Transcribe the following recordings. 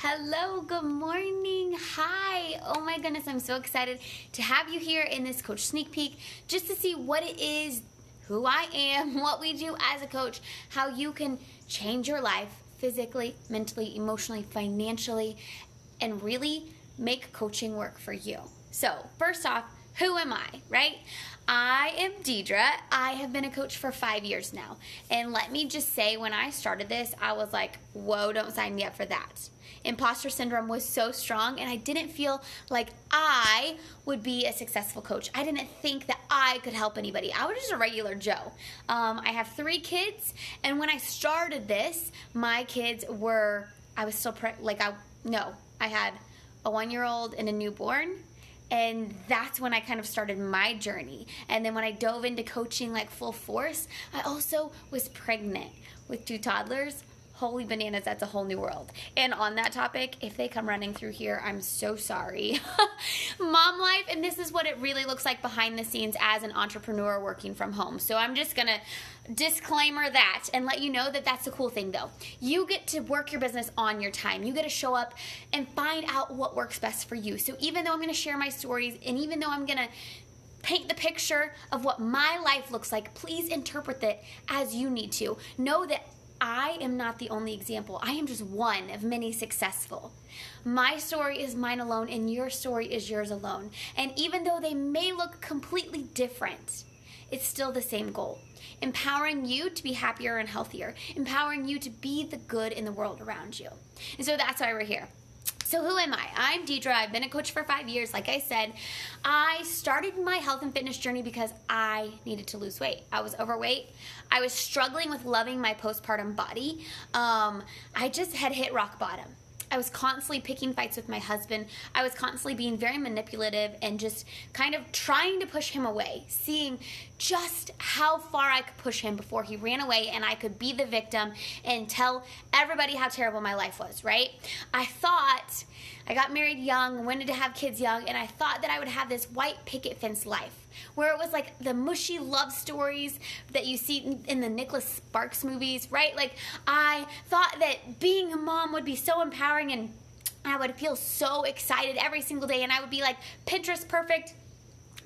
Hello, good morning. Hi. Oh my goodness, I'm so excited to have you here in this coach sneak peek just to see what it is, who I am, what we do as a coach, how you can change your life physically, mentally, emotionally, financially, and really make coaching work for you. So, first off, who am I, right? I am Deidre. I have been a coach for 5 years now. And let me just say, when I started this, I was like, whoa, don't sign me up for that. Imposter syndrome was so strong, and I didn't feel like I would be a successful coach. I didn't think that I could help anybody. I was just a regular Joe. I have 3 kids, and when I started this, my kids were, I was still, I had a 1-year-old and a newborn. And that's when I kind of started my journey. And then when I dove into coaching like full force, I also was pregnant with 2 toddlers. Holy bananas, that's a whole new world. And on that topic, if they come running through here, I'm so sorry. Mom life, and this is what it really looks like behind the scenes as an entrepreneur working from home. So I'm just going to disclaimer that and let you know that that's the cool thing though. You get to work your business on your time. You get to show up and find out what works best for you. So even though I'm going to share my stories, and even though I'm going to paint the picture of what my life looks like, please interpret it as you need to. Know that I am not the only example. I am just one of many successful. My story is mine alone, and your story is yours alone. And even though they may look completely different, it's still the same goal. Empowering you to be happier and healthier. Empowering you to be the good in the world around you. And so that's why we're here. So who am I? I'm Deidre. I've been a coach for 5 years. Like I said, I started my health and fitness journey because I needed to lose weight. I was overweight. I was struggling with loving my postpartum body. I just had hit rock bottom. I was constantly picking fights with my husband. I was constantly being very manipulative and just kind of trying to push him away, seeing just how far I could push him before he ran away and I could be the victim and tell everybody how terrible my life was, right? I got married young, wanted to have kids young, and I thought that I would have this white picket fence life where it was like the mushy love stories that you see in the Nicholas Sparks movies, right? Like I thought that being a mom would be so empowering and I would feel so excited every single day, and I would be like Pinterest perfect,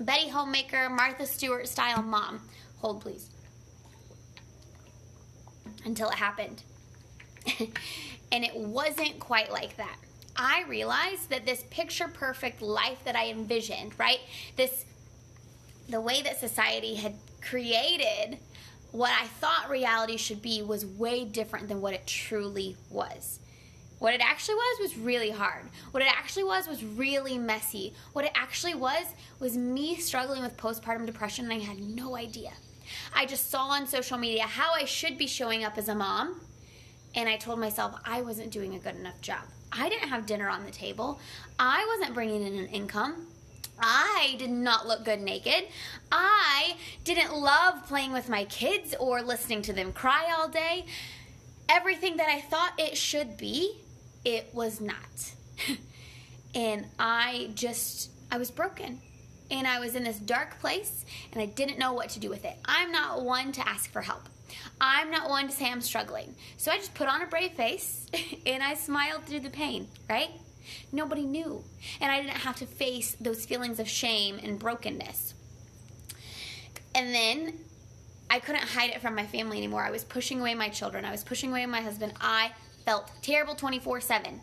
Betty Homemaker, Martha Stewart style mom. Hold please. Until it happened. And it wasn't quite like that. I realized that this picture perfect life that I envisioned, right? The way that society had created what I thought reality should be was way different than what it truly was. What it actually was really hard. What it actually was really messy. What it actually was me struggling with postpartum depression, and I had no idea. I just saw on social media how I should be showing up as a mom, and I told myself I wasn't doing a good enough job. I didn't have dinner on the table. I wasn't bringing in an income. I did not look good naked. I didn't love playing with my kids or listening to them cry all day. Everything that I thought it should be, it was not. And I was broken. And I was in this dark place, and I didn't know what to do with it. I'm not one to ask for help. I'm not one to say I'm struggling. So I just put on a brave face, and I smiled through the pain, right? Nobody knew. And I didn't have to face those feelings of shame and brokenness. And then I couldn't hide it from my family anymore. I was pushing away my children. I was pushing away my husband. I felt terrible 24/7.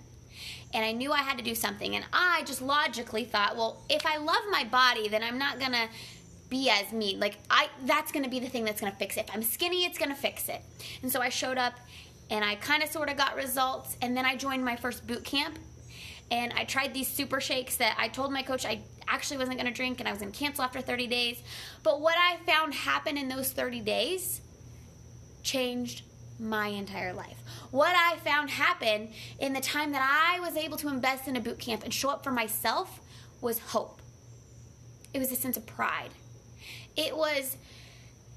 And I knew I had to do something. And I just logically thought, well, if I love my body, then I'm not going to be as me. That's going to be the thing that's going to fix it. If I'm skinny, it's going to fix it. And so I showed up, and I kind of sort of got results. And then I joined my first boot camp. And I tried these super shakes that I told my coach I actually wasn't going to drink, and I was going to cancel after 30 days. But what I found happen in those 30 days changed my entire life. What I found happen in the time that I was able to invest in a boot camp and show up for myself was hope. It was a sense of pride. It was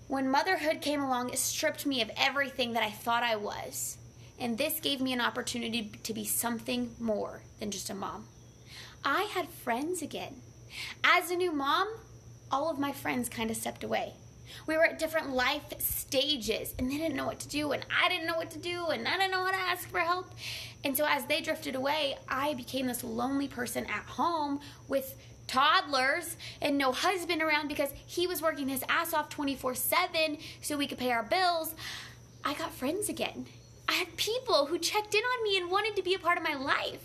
when motherhood came along, it stripped me of everything that I thought I was. And this gave me an opportunity to be something more than just a mom. I had friends again. As a new mom, all of my friends kind of stepped away. We were at different life stages, and they didn't know what to do, and I didn't know what to do, and I didn't know how to ask for help. And so as they drifted away, I became this lonely person at home with toddlers and no husband around because he was working his ass off 24/7 so we could pay our bills. I got friends again. I had people who checked in on me and wanted to be a part of my life.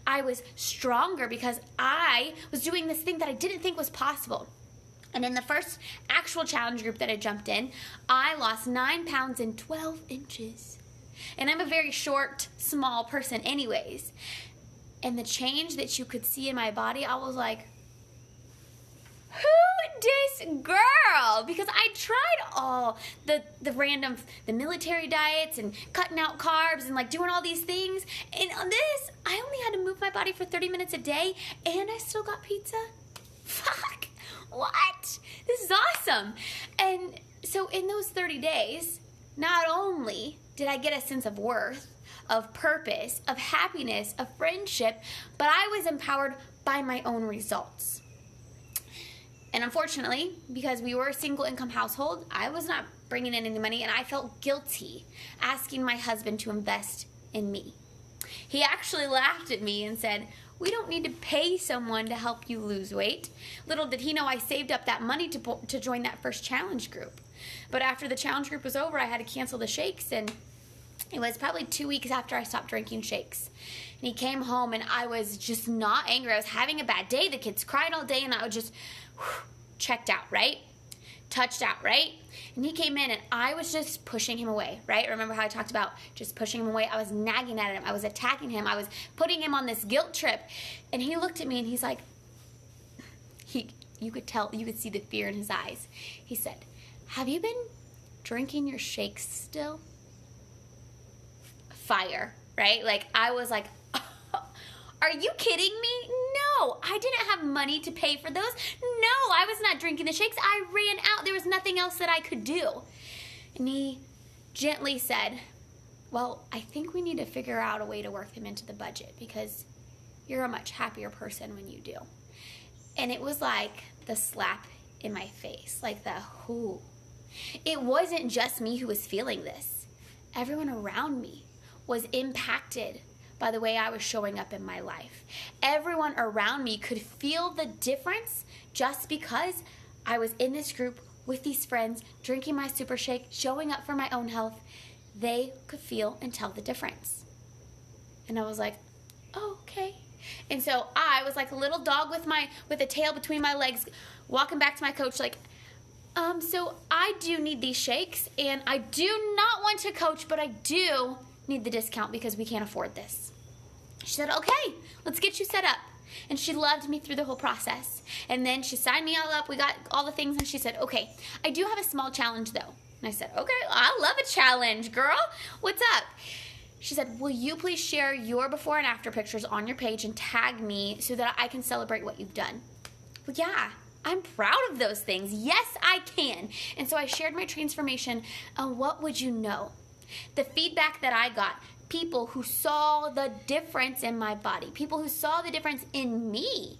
I was stronger because I was doing this thing that I didn't think was possible. And in the first actual challenge group that I jumped in, I lost 9 pounds and 12 inches. And I'm a very short, small person anyways. And the change that you could see in my body, I was like, who this girl? Because I tried all the military diets and cutting out carbs and like doing all these things. And on this, I only had to move my body for 30 minutes a day and I still got pizza. Fuck, what? This is awesome. And so in those 30 days, not only did I get a sense of worth, of purpose, of happiness, of friendship, but I was empowered by my own results. And unfortunately, because we were a single income household, I was not bringing in any money, and I felt guilty asking my husband to invest in me. He actually laughed at me and said, "We don't need to pay someone to help you lose weight." Little did he know I saved up that money to join that first challenge group. But after the challenge group was over, I had to cancel the shakes, and it was probably 2 weeks after I stopped drinking shakes. And he came home, and I was just not angry. I was having a bad day. The kids cried all day, and I was just checked out, right? Touched out, right? And he came in, and I was just pushing him away, right? Remember how I talked about just pushing him away? I was nagging at him. I was attacking him. I was putting him on this guilt trip. And he looked at me, and he's like, you could see the fear in his eyes. He said, "Have you been drinking your shakes still?" Fire, right? Like, I was like, are you kidding me? No, I didn't have money to pay for those. No, I was not drinking the shakes. I ran out. There was nothing else that I could do. And he gently said, "Well, I think we need to figure out a way to work them into the budget because you're a much happier person when you do." And it was like the slap in my face, like the whoo. It wasn't just me who was feeling this. Everyone around me was impacted by the way I was showing up in my life. Everyone around me could feel the difference just because I was in this group with these friends, drinking my super shake, showing up for my own health. They could feel and tell the difference. And I was like, oh, okay. And so I was like a little dog with a tail between my legs, walking back to my coach like, so I do need these shakes, and I do not want to coach, but I do need the discount because we can't afford this. She said, okay, let's get you set up. And she loved me through the whole process. And then she signed me all up. We got all the things, and she said, okay, I do have a small challenge, though. And I said, okay, I love a challenge, girl. What's up? She said, will you please share your before and after pictures on your page and tag me so that I can celebrate what you've done? Well, yeah, I'm proud of those things. Yes, I can. And so I shared my transformation, and what would you know? The feedback that I got, people who saw the difference in my body, people who saw the difference in me.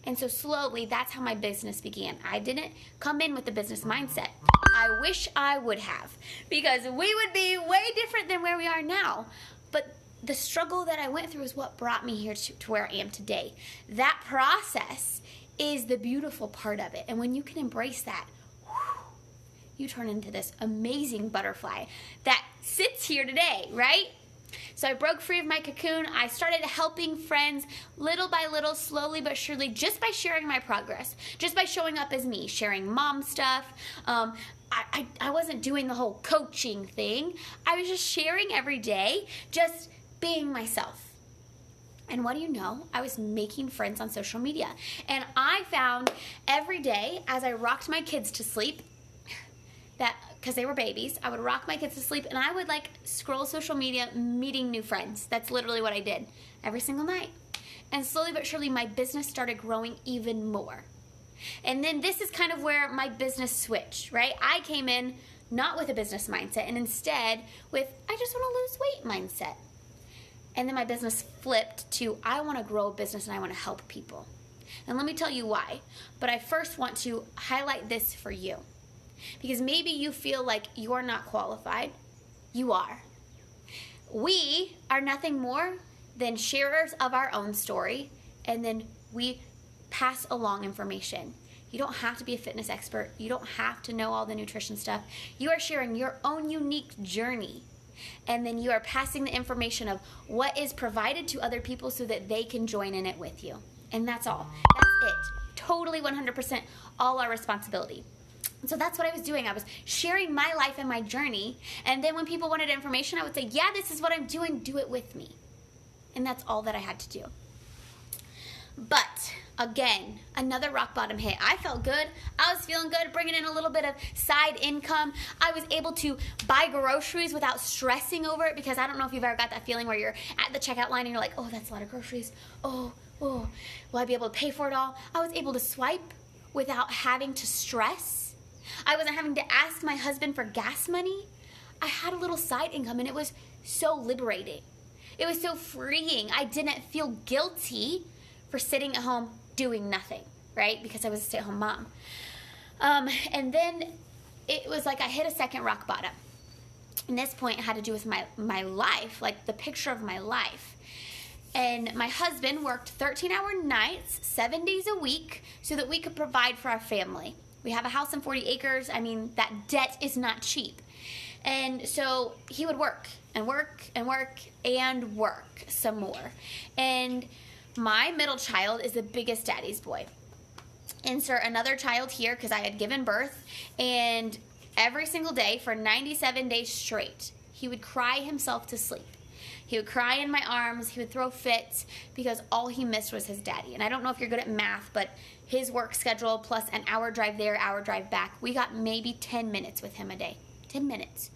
And so slowly, that's how my business began. I didn't come in with a business mindset. I wish I would have, because we would be way different than where we are now. But the struggle that I went through is what brought me here to where I am today. That process is the beautiful part of it. And when you can embrace that, you turn into this amazing butterfly that sits here today, right? So I broke free of my cocoon. I started helping friends little by little, slowly but surely, just by sharing my progress, just by showing up as me, sharing mom stuff. I wasn't doing the whole coaching thing. I was just sharing every day, just being myself. And what do you know? I was making friends on social media. And I found every day as I rocked my kids to sleep, that because they were babies, I would rock my kids to sleep and I would like scroll social media meeting new friends. That's literally what I did every single night. And slowly but surely my business started growing even more. And then this is kind of where my business switched, right? I came in not with a business mindset and instead with I just want to lose weight mindset. And then my business flipped to I want to grow a business and I want to help people. And let me tell you why. But I first want to highlight this for you. because maybe you feel like you're not qualified. You are. We are nothing more than sharers of our own story, and then we pass along information. You don't have to be a fitness expert. You don't have to know all the nutrition stuff. You are sharing your own unique journey, and then you are passing the information of what is provided to other people so that they can join in it with you. And that's all. That's it. Totally 100% all our responsibility. So that's what I was doing. I was sharing my life and my journey, and then when people wanted information, I would say, yeah, this is what I'm doing, do it with me. And that's all that I had to do. But again, another rock bottom hit. I felt good. I was feeling good, bringing in a little bit of side income. I was able to buy groceries without stressing over it, because I don't know if you've ever got that feeling where you're at the checkout line and you're like, oh, that's a lot of groceries. Oh, will I be able to pay for it all? I was able to swipe without having to stress. I wasn't having to ask my husband for gas money. I had a little side income, and it was so liberating. It was so freeing. I didn't feel guilty for sitting at home doing nothing, right? Because I was a stay-at-home mom. And then it was like I hit a second rock bottom. And this point had to do with my life, like the picture of my life. And my husband worked 13-hour nights, 7 days a week, so that we could provide for our family. We have a house and 40 acres. I mean, that debt is not cheap. And so he would work and work and work and work some more. And my middle child is the biggest daddy's boy. Insert another child here, because I had given birth. And every single day for 97 days straight, he would cry himself to sleep. He would cry in my arms. He would throw fits because all he missed was his daddy. And I don't know if you're good at math, but his work schedule plus an hour drive there, hour drive back, we got maybe 10 minutes with him a day. 10 minutes.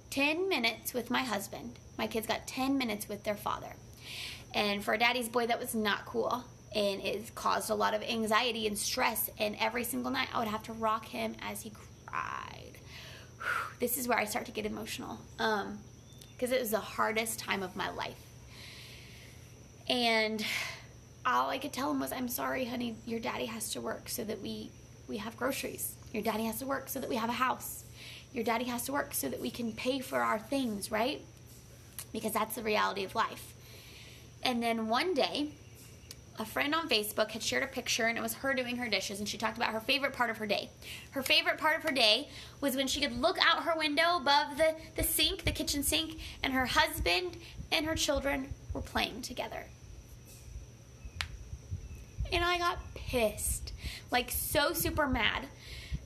10 minutes with my husband. My kids got 10 minutes with their father. And for a daddy's boy, that was not cool. And it caused a lot of anxiety and stress. And every single night, I would have to rock him as he cried. This is where I start to get emotional. Because it was the hardest time of my life. And all I could tell him was, I'm sorry, honey, your daddy has to work so that we have groceries. Your daddy has to work so that we have a house. Your daddy has to work so that we can pay for our things, right? Because that's the reality of life. And then one day, a friend on Facebook had shared a picture, and it was her doing her dishes, and she talked about her favorite part of her day. Her favorite part of her day was when she could look out her window above the sink, the kitchen sink, and her husband and her children were playing together. And I got pissed, like so super mad,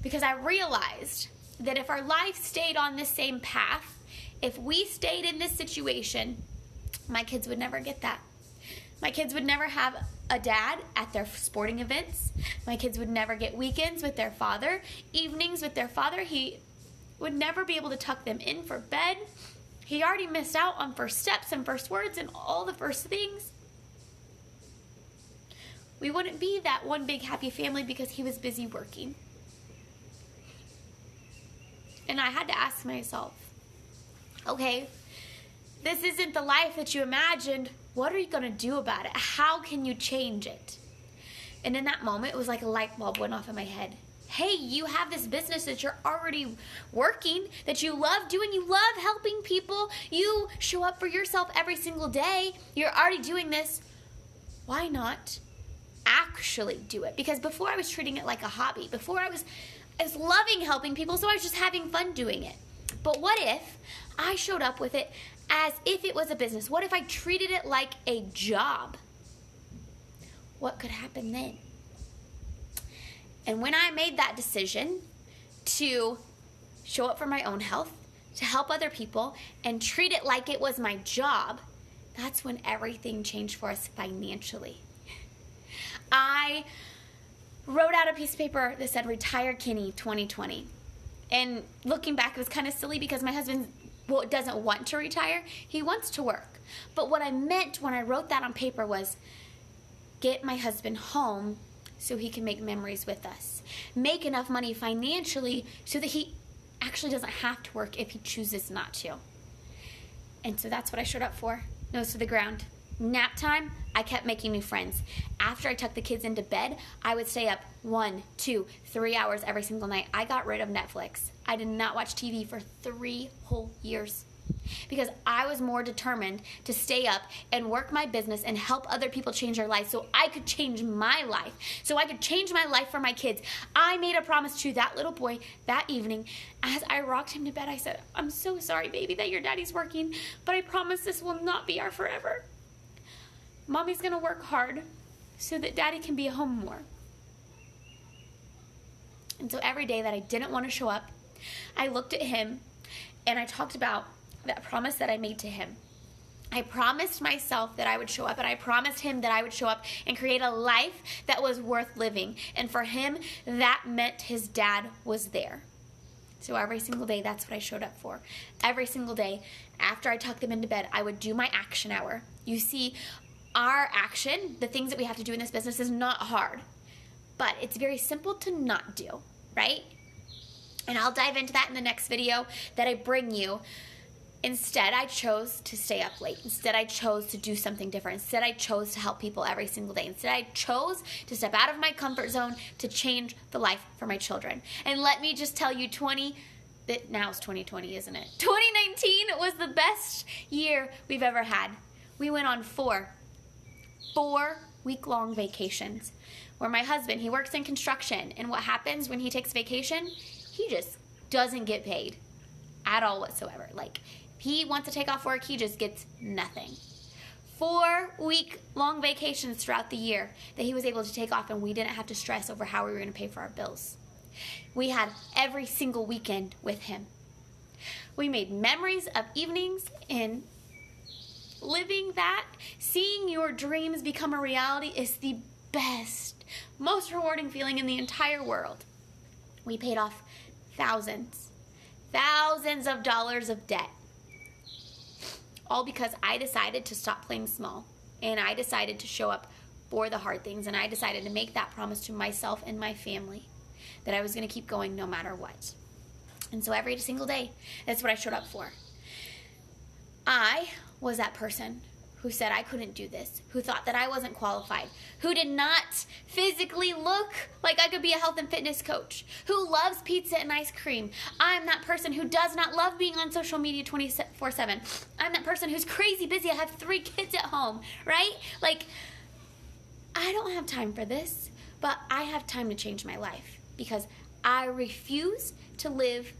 because I realized that if our life stayed on this same path, if we stayed in this situation, my kids would never get that. My kids would never have a dad at their sporting events. My kids would never get weekends with their father, evenings with their father. He would never be able to tuck them in for bed. He already missed out on first steps and first words and all the first things. We wouldn't be that one big happy family because he was busy working. And I had to ask myself, okay, this isn't the life that you imagined. What are you going to do about it? How can you change it? And in that moment, it was like a light bulb went off in my head. Hey, you have this business that you're already working, that you love doing. You love helping people. You show up for yourself every single day. You're already doing this. Why not actually do it? Because before I was treating it like a hobby. Before I was loving helping people, so I was just having fun doing it. But what if I showed up with it as if it was a business? What if I treated it like a job? What could happen then? And when I made that decision to show up for my own health, to help other people, and treat it like it was my job, that's when everything changed for us financially. I wrote out a piece of paper that said, Retire Kenny 2020. And looking back, it was kind of silly because my husband doesn't want to retire. He wants to work. But what I meant when I wrote that on paper was get my husband home so he can make memories with us. Make enough money financially so that he actually doesn't have to work if he chooses not to. And so that's what I showed up for. Nose to the ground. Nap time, I kept making new friends. After I tucked the kids into bed, I would stay up 1, 2, 3 hours every single night. I got rid of Netflix. I did not watch TV for 3 whole years because I was more determined to stay up and work my business and help other people change their lives so I could change my life, so I could change my life for my kids. I made a promise to that little boy that evening. As I rocked him to bed, I said, I'm so sorry, baby, that your daddy's working, but I promise this will not be our forever. Mommy's gonna work hard so that daddy can be home more. And so every day that I didn't want to show up, I looked at him and I talked about that promise that I made to him. I promised myself that I would show up, and I promised him that I would show up and create a life that was worth living. And for him, that meant his dad was there. So every single day, that's what I showed up for. Every single day, after I tucked them into bed, I would do my action hour. You see, our action, the things that we have to do in this business, is not hard, but it's very simple to not do, right? And I'll dive into that in the next video that I bring you. Instead, I chose to stay up late. Instead, I chose to do something different. Instead, I chose to help people every single day. Instead, I chose to step out of my comfort zone to change the life for my children. And let me just tell you, now it's 2020, isn't it? 2019 was the best year we've ever had. We went on 4 week-long vacations where my husband, he works in construction, and what happens when he takes vacation? He just doesn't get paid at all whatsoever. Like, he wants to take off work, he just gets nothing. 4 week-long vacations throughout the year that he was able to take off, and we didn't have to stress over how we were going to pay for our bills. We had every single weekend with him. We made memories of evenings and living that. Seeing your dreams become a reality is the best, most rewarding feeling in the entire world. We paid off thousands of dollars of debt. All because I decided to stop playing small, and I decided to show up for the hard things, and I decided to make that promise to myself and my family that I was going to keep going no matter what. And so every single day, that's what I showed up for. I was that person who said I couldn't do this, who thought that I wasn't qualified, who did not physically look like I could be a health and fitness coach, who loves pizza and ice cream. I'm that person who does not love being on social media 24/7. I'm that person who's crazy busy. I have 3 kids at home, right? Like, I don't have time for this, but I have time to change my life because I refuse to live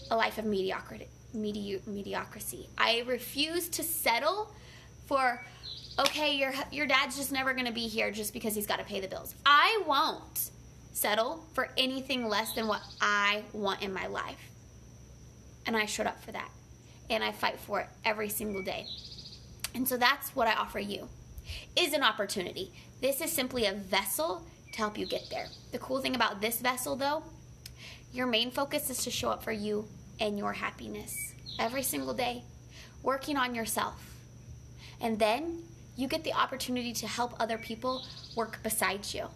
a life of mediocrity. I refuse to settle for, okay, your dad's just never going to be here just because he's got to pay the bills. I won't settle for anything less than what I want in my life. And I showed up for that. And I fight for it every single day. And so that's what I offer you, is an opportunity. This is simply a vessel to help you get there. The cool thing about this vessel, though, your main focus is to show up for you and your happiness every single day, working on yourself. And then you get the opportunity to help other people work beside you.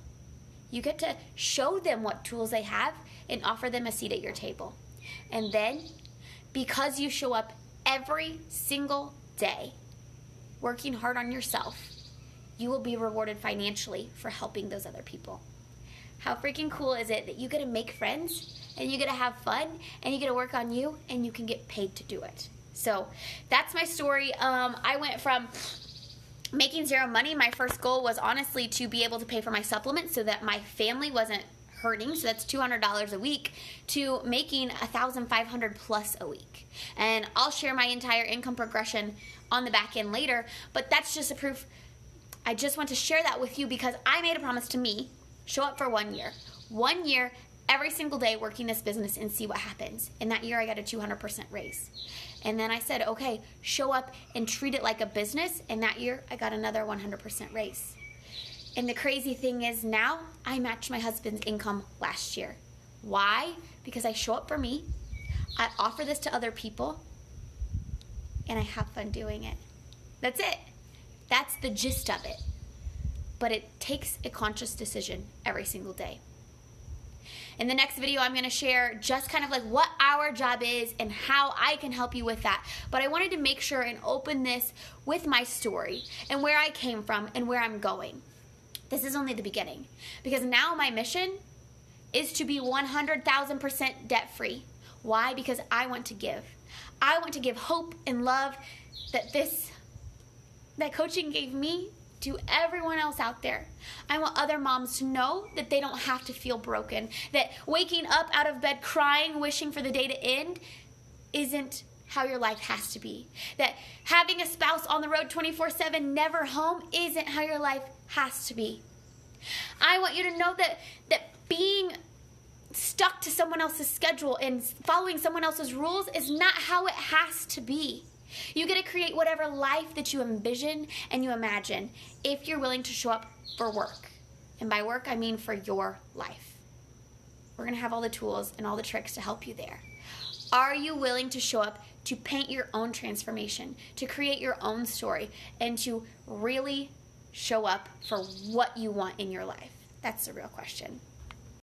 You get to show them what tools they have and offer them a seat at your table. And then, because you show up every single day working hard on yourself, you will be rewarded financially for helping those other people. How freaking cool is it that you get to make friends and you get to have fun and you get to work on you and you can get paid to do it? So that's my story. I went from making 0 money. My first goal was honestly to be able to pay for my supplements so that my family wasn't hurting. So that's $200 a week, to making $1,500 plus a week. And I'll share my entire income progression on the back end later, but that's just a proof. I just want to share that with you because I made a promise to me, show up for 1 year. 1 year, every single day working this business and see what happens. And that year I got a 200% raise. And then I said, okay, show up and treat it like a business. And that year I got another 100% raise. And the crazy thing is now I matched my husband's income last year. Why? Because I show up for me, I offer this to other people, and I have fun doing it. That's it. That's the gist of it. But it takes a conscious decision every single day. In the next video, I'm going to share just kind of like what our job is and how I can help you with that. But I wanted to make sure and open this with my story and where I came from and where I'm going. This is only the beginning, because now my mission is to be 100,000% debt-free. Why? Because I want to give. I want to give hope and love that coaching gave me to everyone else out there. I want other moms to know that they don't have to feel broken, that waking up out of bed crying, wishing for the day to end isn't how your life has to be. That having a spouse on the road 24/7, never home, isn't how your life has to be. I want you to know that being stuck to someone else's schedule and following someone else's rules is not how it has to be. You get to create whatever life that you envision and you imagine if you're willing to show up for work. And by work, I mean for your life. We're going to have all the tools and all the tricks to help you there. Are you willing to show up to paint your own transformation, to create your own story, and to really show up for what you want in your life? That's the real question.